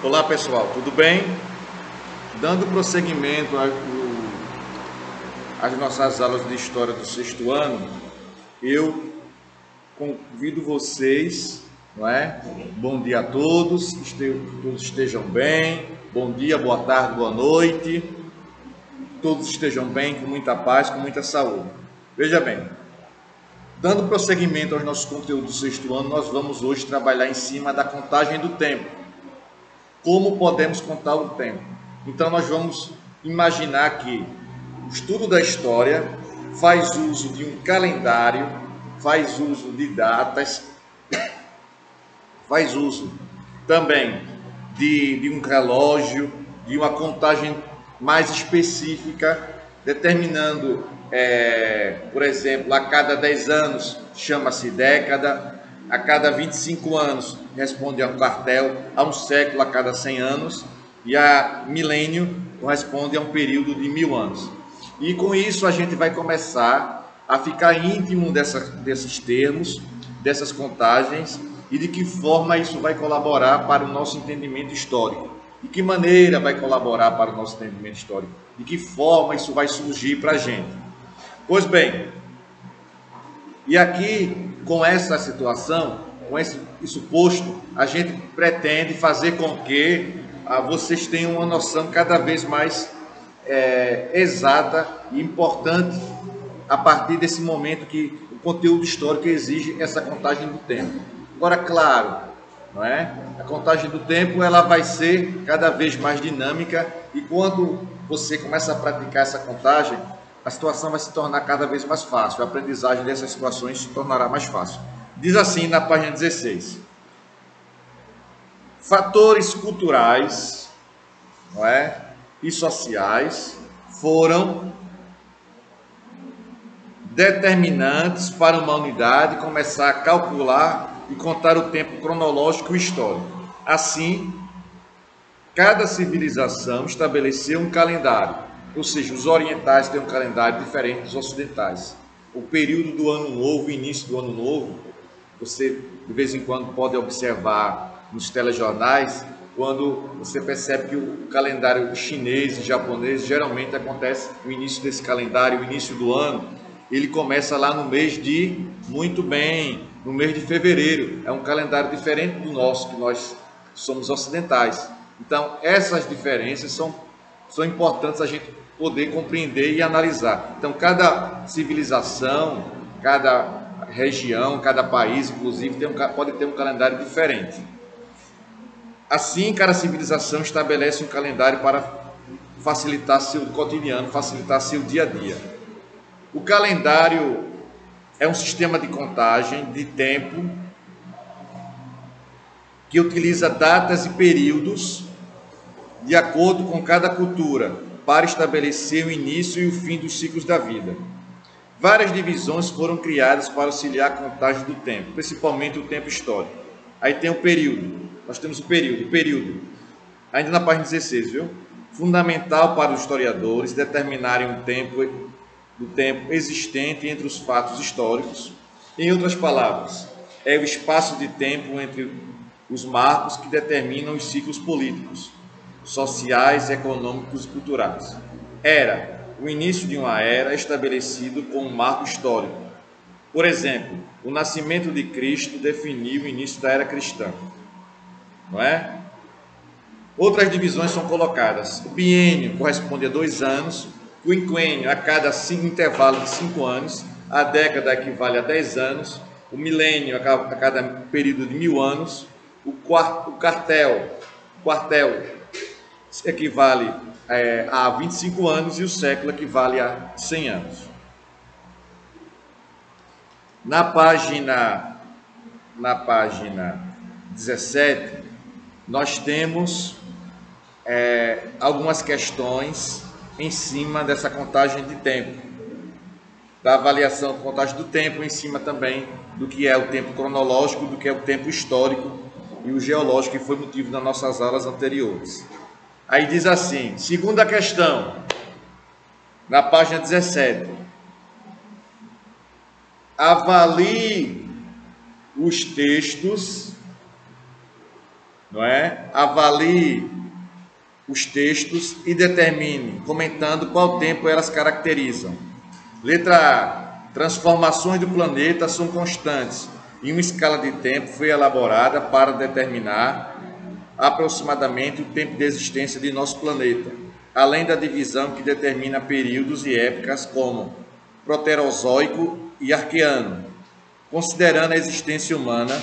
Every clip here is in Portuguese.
Olá pessoal, tudo bem? Dando prosseguimento às nossas aulas de História do sexto ano, eu convido vocês, não é? Bom dia a todos, todos estejam bem, bom dia, boa tarde, boa noite, todos estejam bem, com muita paz, com muita saúde. Veja bem, dando prosseguimento aos nossos conteúdos do sexto ano, nós vamos hoje trabalhar em cima da contagem do tempo. Como podemos contar o tempo? Então nós vamos imaginar que o estudo da história faz uso de um calendário, faz uso de datas, faz uso também de um relógio, de uma contagem mais específica, determinando, por exemplo, a cada 10 anos chama-se década, a cada 25 anos responde a um quartel, a um século a cada 100 anos, e a milênio corresponde a um período de 1000 anos. E com isso a gente vai começar a ficar íntimo desses termos, dessas contagens, e de que forma isso vai colaborar para o nosso entendimento histórico. De que maneira vai colaborar para o nosso entendimento histórico? De que forma isso vai surgir para a gente? Pois bem, e aqui, com essa situação, com isso posto, a gente pretende fazer com que vocês tenham uma noção cada vez mais exata e importante a partir desse momento que o conteúdo histórico exige essa contagem do tempo. Agora, claro, não é? A contagem do tempo ela vai ser cada vez mais dinâmica e quando você começa a praticar essa contagem, a situação vai se tornar cada vez mais fácil, a aprendizagem dessas situações se tornará mais fácil. Diz assim na página 16: fatores culturais, não é, e sociais foram determinantes para uma unidade começar a calcular e contar o tempo cronológico e histórico. Assim, cada civilização estabeleceu um calendário, ou seja, os orientais têm um calendário diferente dos ocidentais. O período do ano novo, o início do ano novo, você de vez em quando pode observar nos telejornais, quando você percebe que o calendário chinês e japonês geralmente acontece o início desse calendário, o início do ano, ele começa lá no mês de, muito bem, no mês de fevereiro. É um calendário diferente do nosso, que nós somos ocidentais. Então, essas diferenças são importantes a gente poder compreender e analisar. Então, cada civilização, cada região, cada país, inclusive, pode ter um calendário diferente. Assim, cada civilização estabelece um calendário para facilitar seu cotidiano, facilitar seu dia a dia. O calendário é um sistema de contagem de tempo que utiliza datas e períodos de acordo com cada cultura para estabelecer o início e o fim dos ciclos da vida. Várias divisões foram criadas para auxiliar a contagem do tempo, principalmente o tempo histórico. Aí tem o período. Nós temos o período. Ainda na página 16, viu? Fundamental para os historiadores determinarem o tempo existente entre os fatos históricos. Em outras palavras, é o espaço de tempo entre os marcos que determinam os ciclos políticos, sociais, econômicos e culturais. Era o início de uma era estabelecido com um marco histórico. Por exemplo, o nascimento de Cristo definiu o início da era cristã. Não é? Outras divisões são colocadas. O biênio corresponde a 2 anos, o quinquênio a cada intervalo de 5 anos, a década equivale a 10 anos, o milênio a cada período de 1000 anos, o quartel equivale a 25 anos e o século equivale a 100 anos. Na página 17, nós temos algumas questões em cima dessa contagem de tempo, da avaliação da contagem do tempo, em cima também do que é o tempo cronológico, do que é o tempo histórico e o geológico, que foi motivo das nossas aulas anteriores. Aí diz assim, segunda questão, na página 17. Avalie os textos não é? Avalie os textos e determine, comentando qual tempo elas caracterizam. Letra A. Transformações do planeta são constantes e uma escala de tempo foi elaborada para determinar aproximadamente o tempo de existência de nosso planeta, além da divisão que determina períodos e épocas como Proterozoico e Arqueano. Considerando a existência humana,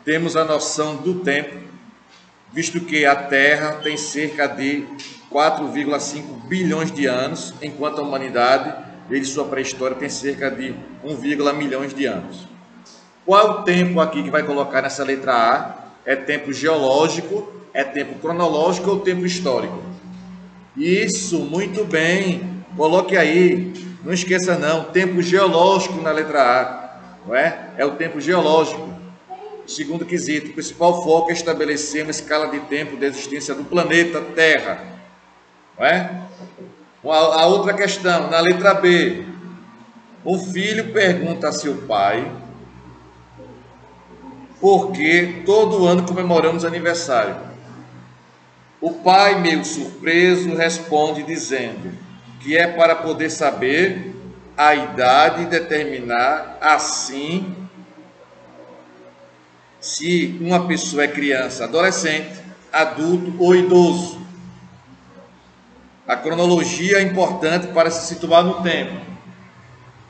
temos a noção do tempo, visto que a Terra tem cerca de 4,5 bilhões de anos, enquanto a humanidade, desde sua pré-história, tem cerca de 1, milhões de anos. Qual é o tempo aqui que vai colocar nessa letra A? É tempo geológico, é tempo cronológico ou tempo histórico? Isso, muito bem. Coloque aí. Não esqueça não, tempo geológico na letra A, não é? É o tempo geológico. O segundo quesito, o principal foco é estabelecer uma escala de tempo de existência do planeta Terra, não é? A outra questão, na letra B, um filho pergunta a seu pai por que todo ano comemoramos aniversário. O pai, meio surpreso, responde dizendo que é para poder saber a idade e determinar assim se uma pessoa é criança, adolescente, adulto ou idoso. A cronologia é importante para se situar no tempo.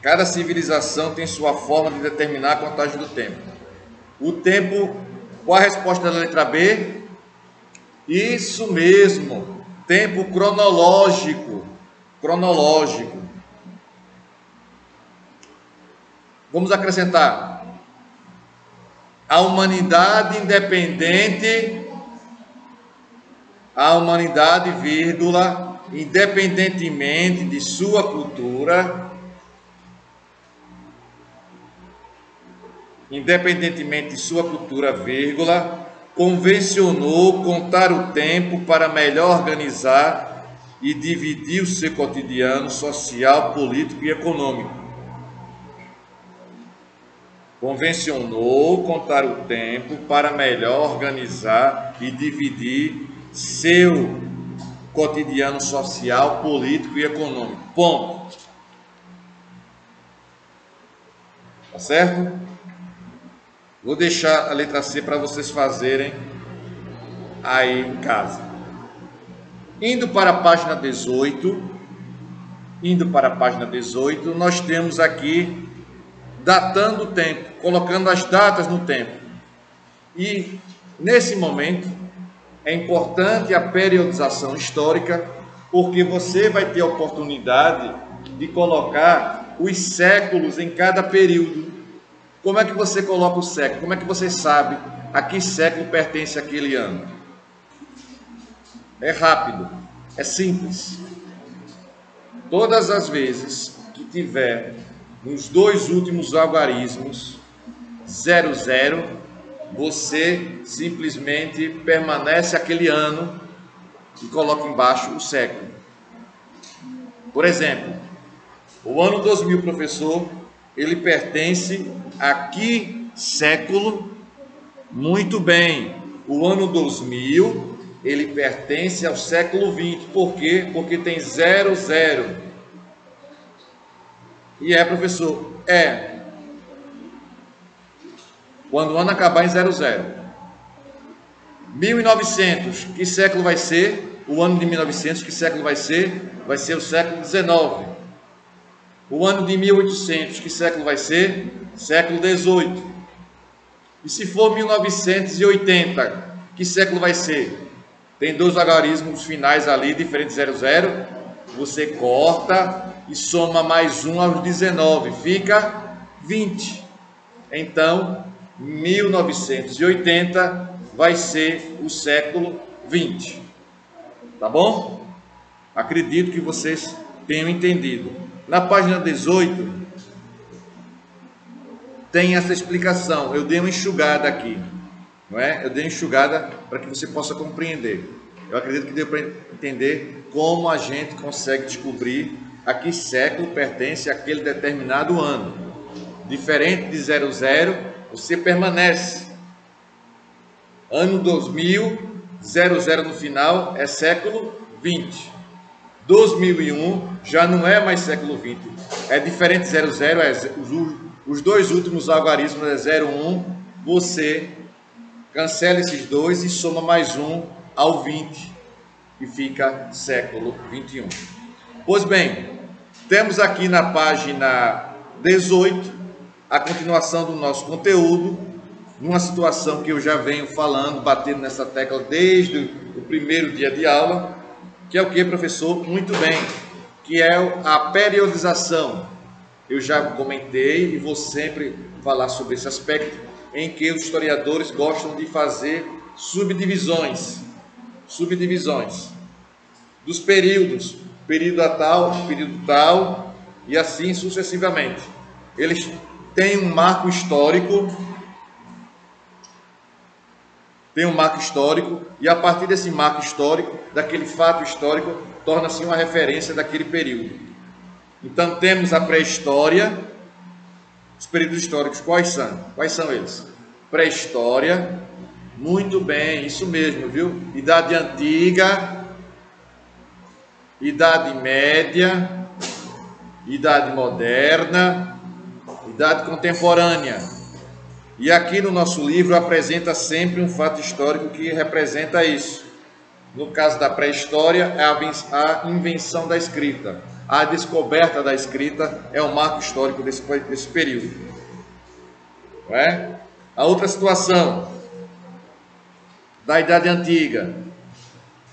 Cada civilização tem sua forma de determinar a contagem do tempo. O tempo, qual a resposta da letra B? Isso mesmo, tempo cronológico. Cronológico. Vamos acrescentar. A humanidade independente, vírgula, independentemente de sua cultura, vírgula, convencionou contar o tempo para melhor organizar e dividir o seu cotidiano social, político e econômico. Convencionou contar o tempo para melhor organizar e dividir seu cotidiano social, político e econômico. Ponto. Tá certo? Vou deixar a letra C para vocês fazerem aí em casa. Indo para a página 18, nós temos aqui datando o tempo, colocando as datas no tempo. E nesse momento é importante a periodização histórica, porque você vai ter a oportunidade de colocar os séculos em cada período. Como é que você coloca o século? Como é que você sabe a que século pertence aquele ano? É rápido, é simples. Todas as vezes que tiver nos dois últimos algarismos 00, você simplesmente permanece aquele ano e coloca embaixo o século. Por exemplo, o ano 2000, professor, ele pertence a que século? Muito bem, o ano 2000, ele pertence ao século 20. Por quê? Porque tem 00. E professor, quando o ano acabar em 00. 1900, que século vai ser? O ano de 1900, que século vai ser? Vai ser o século 19. O ano de 1800, que século vai ser? Século 18. E se for 1980, que século vai ser? Tem dois algarismos finais ali, diferentes 00. Você corta e soma mais um aos 19, fica 20. Então, 1980 vai ser o século 20. Tá bom? Acredito que vocês tenham entendido. Na página 18, tem essa explicação. Eu dei uma enxugada aqui, não é? Eu dei uma enxugada para que você possa compreender. Eu acredito que deu para entender como a gente consegue descobrir a que século pertence aquele determinado ano. Diferente de 00, você permanece. Ano 2000, 00 no final, é século 20. 2001 já não é mais século 20. É diferente 00, os dois últimos algarismos é 01. Você cancela esses dois e soma mais um ao 20 e fica século 21. Pois bem, temos aqui na página 18 a continuação do nosso conteúdo, numa situação que eu já venho falando, batendo nessa tecla desde o primeiro dia de aula, que é o que, professor? Muito bem, que é a periodização. Eu já comentei e vou sempre falar sobre esse aspecto, em que os historiadores gostam de fazer subdivisões dos períodos, período tal, e assim sucessivamente. Eles têm um marco histórico, e a partir desse marco histórico, daquele fato histórico, torna-se uma referência daquele período. Então temos a pré-história. Os períodos históricos quais são? Quais são eles? Pré-história, muito bem, isso mesmo, viu? Idade Antiga, Idade Média, Idade Moderna, Idade Contemporânea. E aqui no nosso livro apresenta sempre um fato histórico que representa isso. No caso da pré-história, é a invenção da escrita. A descoberta da escrita é o marco histórico desse período. Não é? A outra situação da Idade Antiga,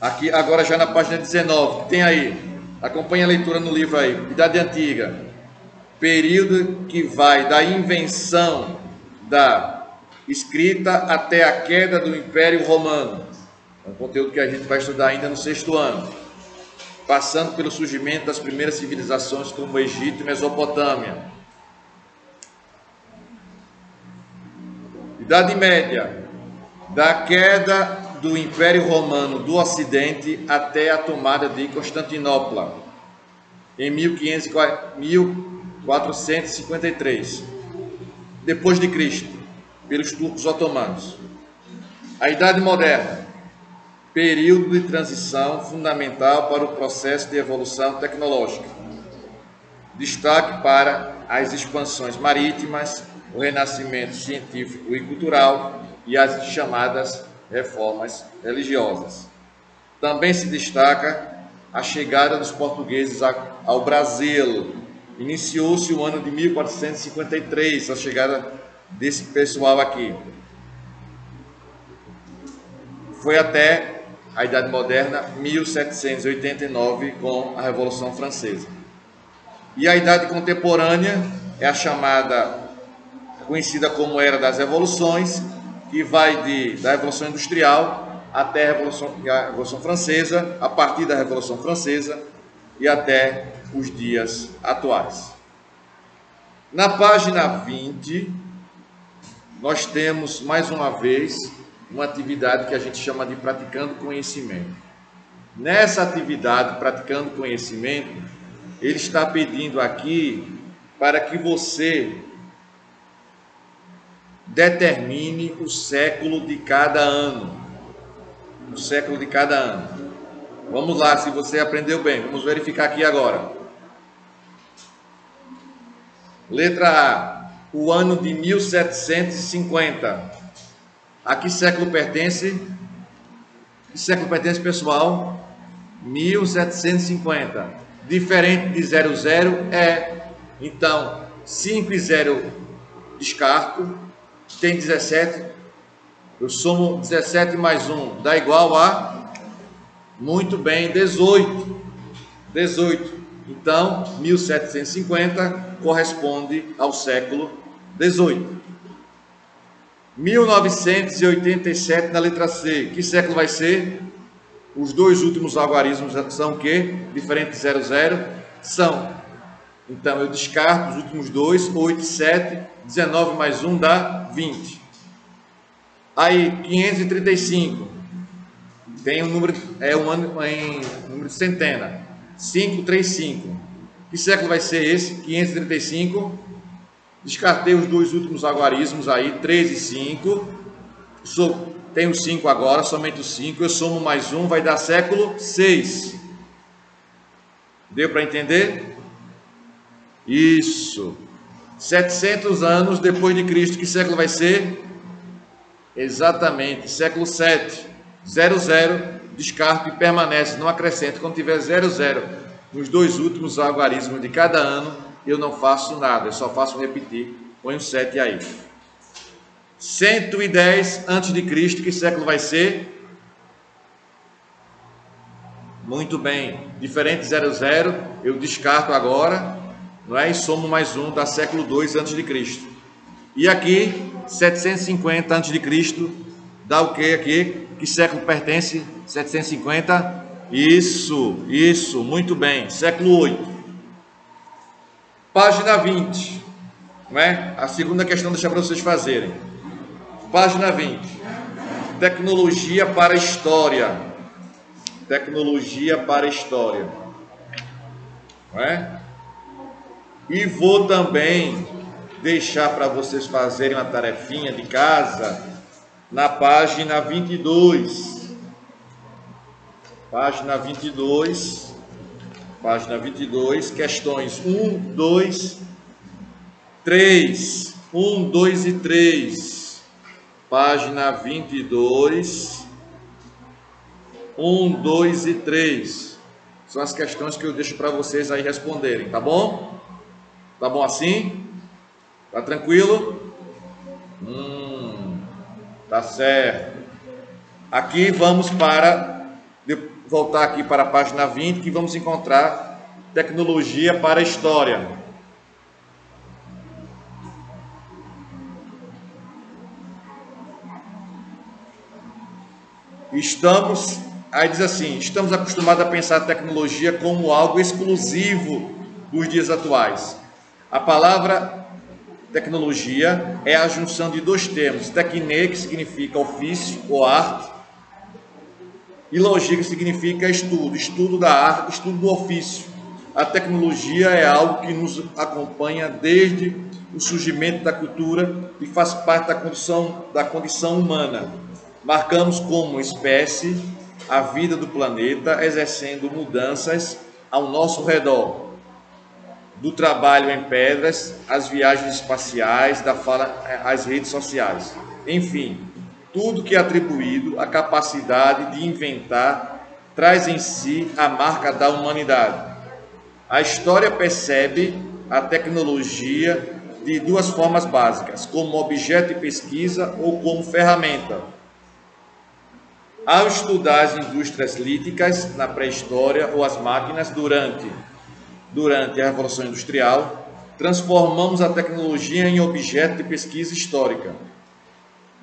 aqui agora já na página 19, tem aí, acompanha a leitura no livro aí, Idade Antiga, período que vai da invenção da escrita até a queda do Império Romano. É um conteúdo que a gente vai estudar ainda no 6º ano, passando pelo surgimento das primeiras civilizações como o Egito e Mesopotâmia. Idade Média, da queda do Império Romano do Ocidente até a tomada de Constantinopla, em 1453, depois de Cristo, pelos turcos otomanos. A Idade Moderna, período de transição fundamental para o processo de evolução tecnológica. Destaque para as expansões marítimas, o renascimento científico e cultural e as chamadas reformas religiosas. Também se destaca a chegada dos portugueses ao Brasil. Iniciou-se o ano de 1453, a chegada desse pessoal aqui. Foi até a Idade Moderna, 1789, com a Revolução Francesa. E a Idade Contemporânea é a chamada, conhecida como Era das Revoluções, que vai da Revolução Industrial até a Revolução Francesa, a partir da Revolução Francesa e até os dias atuais. Na página 20, nós temos, mais uma vez, uma atividade que a gente chama de praticando conhecimento. Nessa atividade, praticando conhecimento, ele está pedindo aqui para que você determine o século de cada ano. O século de cada ano. Vamos lá, se você aprendeu bem, vamos verificar aqui agora. Letra A, o ano de 1750. A que século pertence? Que século pertence, pessoal? 1750. Diferente de 00 é, então, 5 e 0 descarto, tem 17, eu somo 17 mais 1, dá igual a, muito bem, 18. 18. Então, 1750 corresponde ao século 18. 1987 na letra C. Que século vai ser? Os dois últimos algarismos são o quê? Diferente de 00? São. Então, eu descarto os últimos dois. 8, 7, 19 mais 1 dá 20. Aí, 535. Tem um número, um ano em número de centena. 535. Que século vai ser esse? 535. Descartei os dois últimos algarismos aí, 3 e 5. tenho 5 agora, somente o 5, eu somo mais 1, vai dar século 6. Deu para entender? Isso. 700 anos depois de Cristo, que século vai ser? Exatamente, século 7. 00, descarto e permanece, não acrescento. Quando tiver 00 nos 2 últimos algarismos de cada ano, eu não faço nada, eu só faço repetir. Põe o 7 aí. 110 antes de Cristo, que século vai ser? Muito bem, diferente de 00, eu descarto agora, não é? E somo mais 1, dá século 2 antes de Cristo. E aqui, 750 antes de Cristo, dá o que aqui? Que século pertence? 750? Isso, muito bem, século 8. Página 20, não é? A segunda questão deixa para vocês fazerem. Página 20. Tecnologia para a história. Tecnologia para a história. Não é? E vou também deixar para vocês fazerem uma tarefinha de casa na página 22. Página 22. Página 22, questões 1, 2, 3. 1, 2 e 3. Página 22, 1, 2 e 3. São as questões que eu deixo para vocês aí responderem, tá bom? Tá bom assim? Tá tranquilo? Tá certo. Aqui vamos voltar aqui para a página 20, que vamos encontrar tecnologia para a história. Aí diz assim, estamos acostumados a pensar a tecnologia como algo exclusivo dos dias atuais. A palavra tecnologia é a junção de 2 termos, techne, que significa ofício ou arte, e logia, que significa estudo da arte, estudo do ofício. A tecnologia é algo que nos acompanha desde o surgimento da cultura e faz parte da condição humana. Marcamos como espécie a vida do planeta, exercendo mudanças ao nosso redor. Do trabalho em pedras, às viagens espaciais, da fala às redes sociais. Enfim, tudo que é atribuído à capacidade de inventar traz em si a marca da humanidade. A história percebe a tecnologia de 2 formas básicas, como objeto de pesquisa ou como ferramenta. Ao estudar as indústrias líticas na pré-história ou as máquinas durante a Revolução Industrial, transformamos a tecnologia em objeto de pesquisa histórica.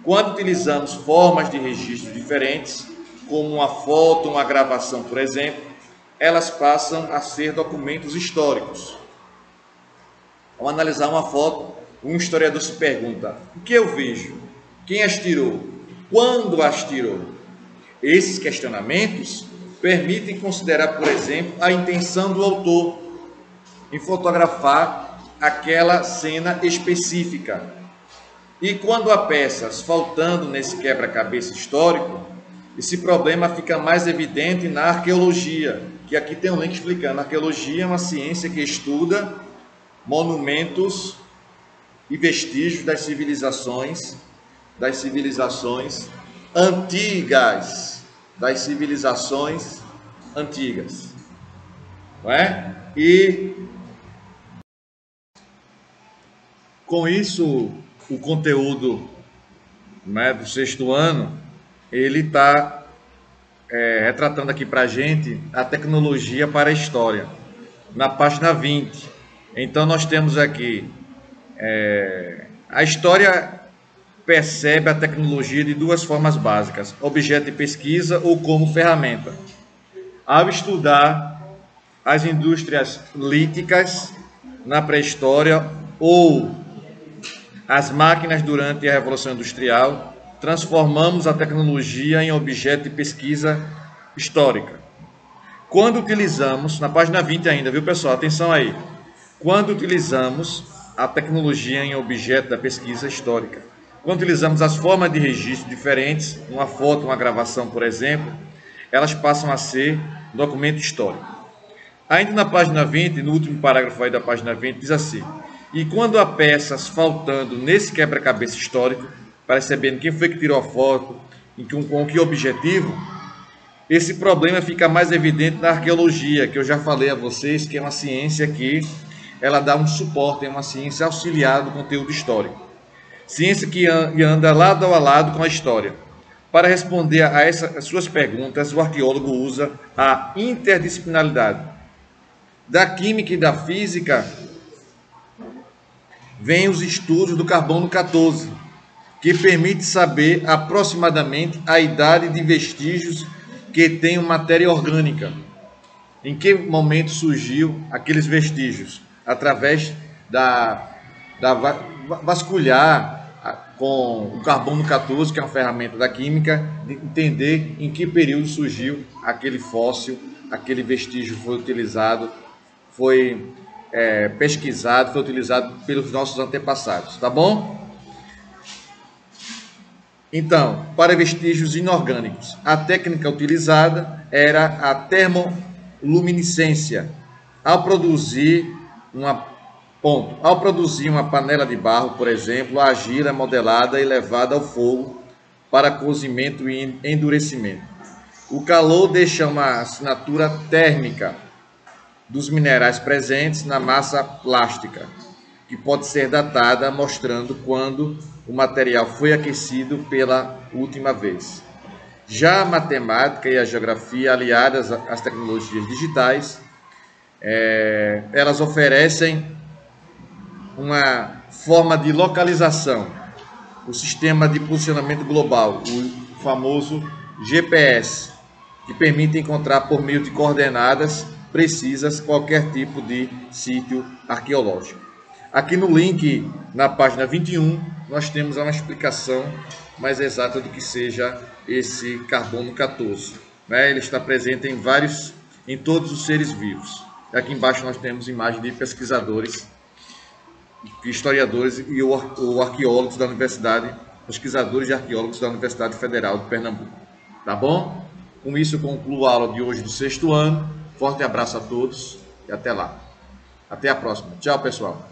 Quando utilizamos formas de registro diferentes, como uma foto, uma gravação, por exemplo, elas passam a ser documentos históricos. Ao analisar uma foto, um historiador se pergunta: o que eu vejo? Quem as tirou? Quando as tirou? Esses questionamentos permitem considerar, por exemplo, a intenção do autor em fotografar aquela cena específica. E quando há peças faltando nesse quebra-cabeça histórico, esse problema fica mais evidente na arqueologia, que aqui tem um link explicando. A arqueologia é uma ciência que estuda monumentos e vestígios das civilizações antigas, não é? E com isso, o conteúdo, né, do 6º ano, ele está retratando aqui para a gente a tecnologia para a história, na página 20. Então, nós temos aqui, a história percebe a tecnologia de 2 formas básicas, objeto de pesquisa ou como ferramenta. Ao estudar as indústrias líticas na pré-história ou as máquinas durante a Revolução Industrial, transformamos a tecnologia em objeto de pesquisa histórica. Quando utilizamos, na página 20 ainda, viu pessoal? Atenção aí. Quando utilizamos a tecnologia em objeto da pesquisa histórica, Quando utilizamos as formas de registro diferentes, uma foto, uma gravação, por exemplo, elas passam a ser documento histórico. Ainda na página 20, no último parágrafo aí da página 20, diz assim: e quando há peças faltando nesse quebra-cabeça histórico, percebendo quem foi que tirou a foto e com que objetivo, esse problema fica mais evidente na arqueologia, que eu já falei a vocês que é uma ciência que ela dá um suporte, é uma ciência auxiliar do conteúdo histórico. Ciência que anda lado a lado com a história. Para responder a essas suas perguntas, o arqueólogo usa a interdisciplinaridade. Da química e da física, vêm os estudos do carbono 14, que permite saber aproximadamente a idade de vestígios que tem matéria orgânica. Em que momento surgiu aqueles vestígios? Através da vasculhar com o carbono 14, que é uma ferramenta da química, de entender em que período surgiu aquele fóssil, aquele vestígio foi utilizado, foi pesquisado, foi utilizado pelos nossos antepassados, tá bom? Então, para vestígios inorgânicos, a técnica utilizada era a termoluminescência. Ao produzir uma panela de barro, por exemplo, a argila é modelada e levada ao fogo para cozimento e endurecimento. O calor deixa uma assinatura térmica dos minerais presentes na massa plástica, que pode ser datada mostrando quando o material foi aquecido pela última vez. Já a matemática e a geografia, aliadas às tecnologias digitais, elas oferecem uma forma de localização, o sistema de posicionamento global, o famoso GPS, que permite encontrar por meio de coordenadas precisas qualquer tipo de sítio arqueológico. Aqui no link, na página 21, nós temos uma explicação mais exata do que seja esse carbono 14. Ele está presente em todos os seres vivos. Aqui embaixo nós temos imagem de pesquisadores, historiadores e arqueólogos da Universidade, pesquisadores e arqueólogos da Universidade Federal de Pernambuco. Tá bom? Com isso eu concluo a aula de hoje do 6º ano. Forte abraço a todos e até lá. Até a próxima. Tchau, pessoal.